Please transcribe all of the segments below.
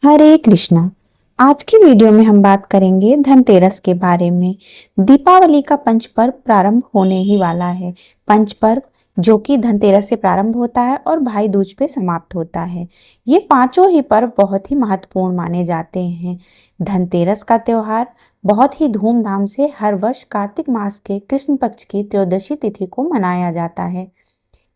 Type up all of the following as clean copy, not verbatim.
हरे कृष्णा। आज की वीडियो में हम बात करेंगे धनतेरस के बारे में। दीपावली का पंच पर्व प्रारंभ होने ही वाला है। पंच पर्व जो कि धनतेरस से प्रारंभ होता है और भाई दूज पे समाप्त होता है। ये पांचों ही पर्व बहुत ही महत्वपूर्ण माने जाते हैं। धनतेरस का त्योहार बहुत ही धूमधाम से हर वर्ष कार्तिक मास के कृष्ण पक्ष की त्रयोदशी तिथि को मनाया जाता है।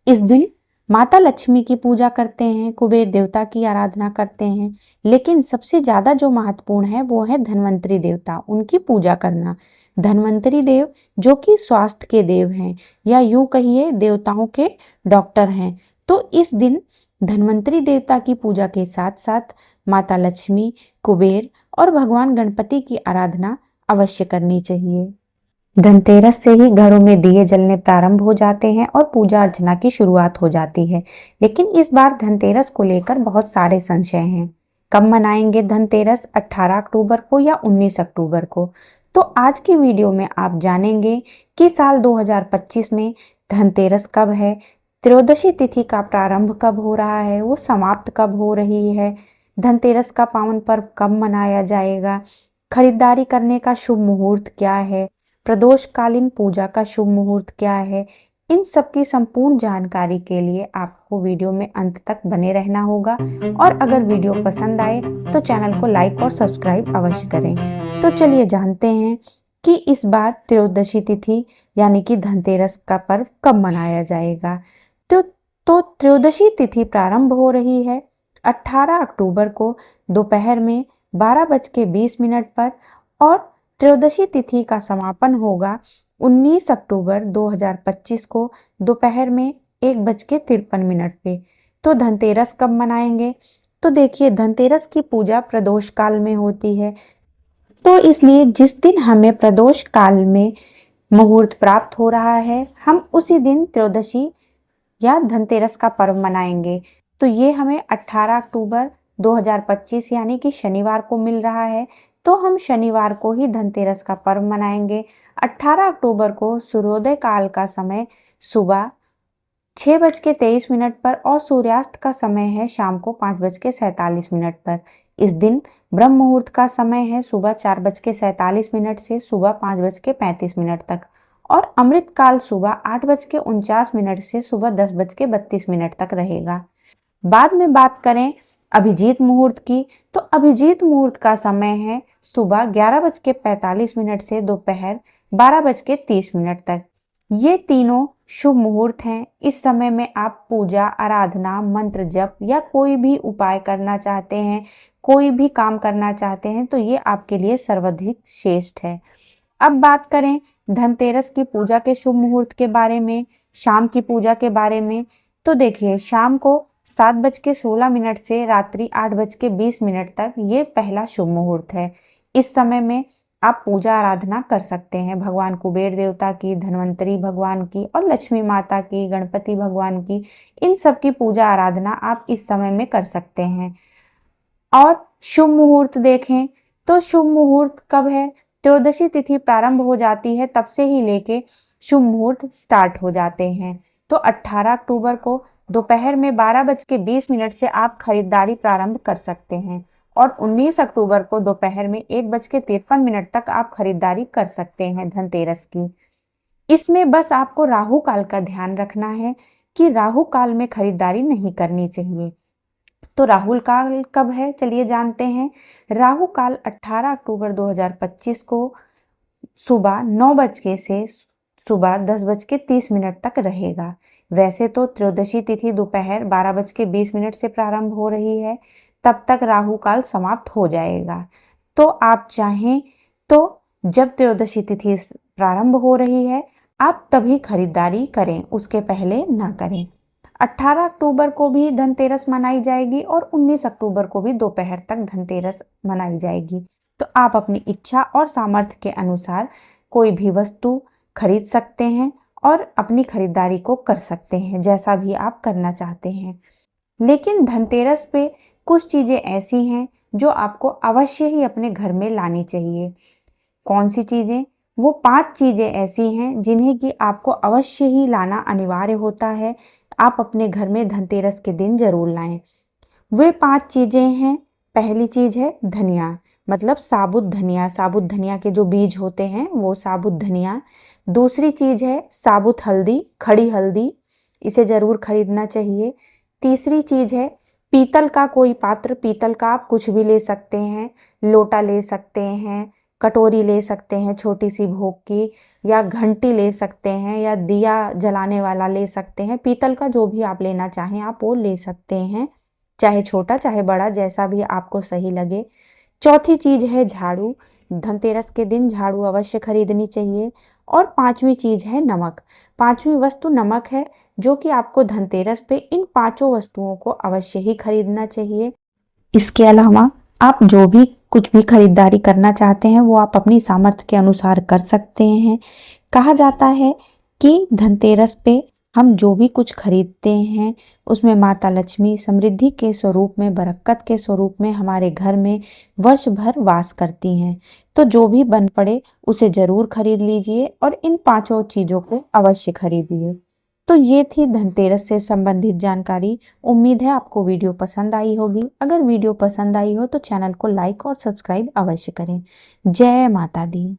इस दिन माता लक्ष्मी की पूजा करते हैं, कुबेर देवता की आराधना करते हैं, लेकिन सबसे ज्यादा जो महत्वपूर्ण है वो है धन्वंतरी देवता, उनकी पूजा करना। धन्वंतरी देव जो कि स्वास्थ्य के देव हैं या यूं कहिए देवताओं के डॉक्टर हैं। तो इस दिन धन्वंतरी देवता की पूजा के साथ साथ माता लक्ष्मी, कुबेर और भगवान गणपति की आराधना अवश्य करनी चाहिए। धनतेरस से ही घरों में दिए जलने प्रारंभ हो जाते हैं और पूजा अर्चना की शुरुआत हो जाती है। लेकिन इस बार धनतेरस को लेकर बहुत सारे संशय हैं। कब मनाएंगे धनतेरस, 18 अक्टूबर को या 19 अक्टूबर को? तो आज की वीडियो में आप जानेंगे कि साल 2025 में धनतेरस कब है, त्रयोदशी तिथि का प्रारंभ कब हो रहा है, वो समाप्त कब हो रही है, धनतेरस का पावन पर्व कब मनाया जाएगा, खरीदारी करने का शुभ मुहूर्त क्या है, प्रदोषकालीन पूजा का शुभ मुहूर्त क्या है। इन सब की संपूर्ण जानकारी के लिए आपको वीडियो में अंत तक बने रहना होगा और अगर वीडियो पसंद आए तो चैनल को लाइक और सब्सक्राइब अवश्य करें। तो चलिए जानते हैं कि इस बार त्रयोदशी तिथि यानी कि धनतेरस का पर्व कब मनाया जाएगा। तो त्रयोदशी तिथि प्रारंभ हो रही है 18 अक्टूबर को दोपहर में 12:20 पर और त्रयोदशी तिथि का समापन होगा 19 अक्टूबर 2025 को दोपहर में 1:53 पे। तो धनतेरस कब मनाएंगे? तो देखिए, धनतेरस की पूजा प्रदोष काल में होती है, तो इसलिए जिस दिन हमें प्रदोष काल में मुहूर्त प्राप्त हो रहा है हम उसी दिन त्रयोदशी या धनतेरस का पर्व मनाएंगे। तो ये हमें 18 अक्टूबर 2025 यानी कि शनिवार को मिल रहा है, तो हम शनिवार को ही धनतेरस का पर्व मनाएंगे। 18 अक्टूबर को सूर्योदय काल का समय सुबह 6:23 पर और सूर्यास्त का समय है शाम को 5:47 पर। इस दिन ब्रह्म मुहूर्त का समय है सुबह 4:47 से सुबह 5:35 तक और अमृत काल सुबह 8:49 से सुबह 10:32 तक रहेगा। बाद में बात करें अभिजीत मुहूर्त की, तो अभिजीत मुहूर्त का समय है सुबह 11:45 से दोपहर 12:30 तक। ये तीनों शुभ मुहूर्त हैं। इस समय में आप पूजा, आराधना, मंत्र जप या कोई भी उपाय करना चाहते हैं, कोई भी काम करना चाहते हैं तो ये आपके लिए सर्वाधिक श्रेष्ठ है। अब बात करें धनतेरस की पूजा के शुभ मुहूर्त के बारे में, शाम की पूजा के बारे में। तो देखिए, शाम को 7:16 से रात्रि 8:20 तक ये पहला शुभ मुहूर्त है। इस समय में आप पूजा आराधना कर सकते हैं भगवान कुबेर देवता की, धन्वंतरी भगवान की और लक्ष्मी माता की, गणपति भगवान की। इन सब की पूजा आराधना आप इस समय में कर सकते हैं। और शुभ मुहूर्त देखें तो शुभ मुहूर्त कब है? त्रयोदशी तिथि प्रारंभ हो जाती है तब से ही लेके शुभ मुहूर्त स्टार्ट हो जाते हैं। तो 18 अक्टूबर को दोपहर में 12:20 से आप खरीदारी प्रारंभ कर सकते हैं और 19 अक्टूबर को दोपहर में 1:53 तक आप खरीदारी कर सकते हैं धनतेरस की। इसमें बस आपको राहु काल का ध्यान रखना है कि राहु काल में खरीदारी नहीं करनी चाहिए। तो राहुल काल कब है, चलिए जानते हैं। राहु काल 18 अक्टूबर 2025 को सुबह 9 बजे से सुबह 10:30 तक रहेगा। वैसे तो त्रयोदशी तिथि दोपहर 12:20 से प्रारंभ हो रही है, तब तक राहु काल समाप्त हो जाएगा। तो आप चाहें तो जब त्रयोदशी तिथि प्रारंभ हो रही है आप तभी खरीदारी करें, उसके पहले ना करें। 18 अक्टूबर को भी धनतेरस मनाई जाएगी और 19 अक्टूबर को भी दोपहर तक धनतेरस मनाई जाएगी। तो आप अपनी इच्छा और सामर्थ्य के अनुसार कोई भी वस्तु खरीद सकते हैं और अपनी खरीदारी को कर सकते हैं, जैसा भी आप करना चाहते हैं। लेकिन धनतेरस पे कुछ चीजें ऐसी हैं जो आपको अवश्य ही अपने घर में लानी चाहिए। कौन सी चीजें? वो 5 चीजें ऐसी हैं जिन्हें कि आपको अवश्य ही लाना अनिवार्य होता है। आप अपने घर में धनतेरस के दिन जरूर लाएं। वे 5 चीजें हैं पहली चीज है धनिया, मतलब साबुत धनिया, साबुत धनिया के जो बीज होते हैं वो साबुत धनिया। दूसरी चीज है साबुत हल्दी, खड़ी हल्दी, इसे जरूर खरीदना चाहिए। तीसरी चीज है पीतल का कोई पात्र, पीतल का आप कुछ भी ले सकते हैं, लोटा ले सकते हैं, कटोरी ले सकते हैं छोटी सी भोग की, या घंटी ले सकते हैं, या दिया जलाने वाला ले सकते हैं। पीतल का जो भी आप लेना चाहें आप वो ले सकते हैं, चाहे छोटा चाहे बड़ा, जैसा भी आपको सही लगे। चौथी चीज है झाड़ू, धनतेरस के दिन झाड़ू अवश्य खरीदनी चाहिए। और पांचवी चीज है नमक, पांचवी वस्तु नमक है, जो कि आपको धनतेरस पे इन पांचों वस्तुओं को अवश्य ही खरीदना चाहिए। इसके अलावा आप जो भी कुछ भी खरीदारी करना चाहते हैं वो आप अपनी सामर्थ्य के अनुसार कर सकते हैं। कहा जाता है कि धनतेरस पे हम जो भी कुछ खरीदते हैं उसमें माता लक्ष्मी समृद्धि के स्वरूप में, बरकत के स्वरूप में हमारे घर में वर्ष भर वास करती हैं। तो जो भी बन पड़े उसे जरूर खरीद लीजिए और इन पांचों चीजों को अवश्य खरीदिए। तो ये थी धनतेरस से संबंधित जानकारी। उम्मीद है आपको वीडियो पसंद आई होगी। अगर वीडियो पसंद आई हो तो चैनल को लाइक और सब्सक्राइब अवश्य करें। जय माता दी।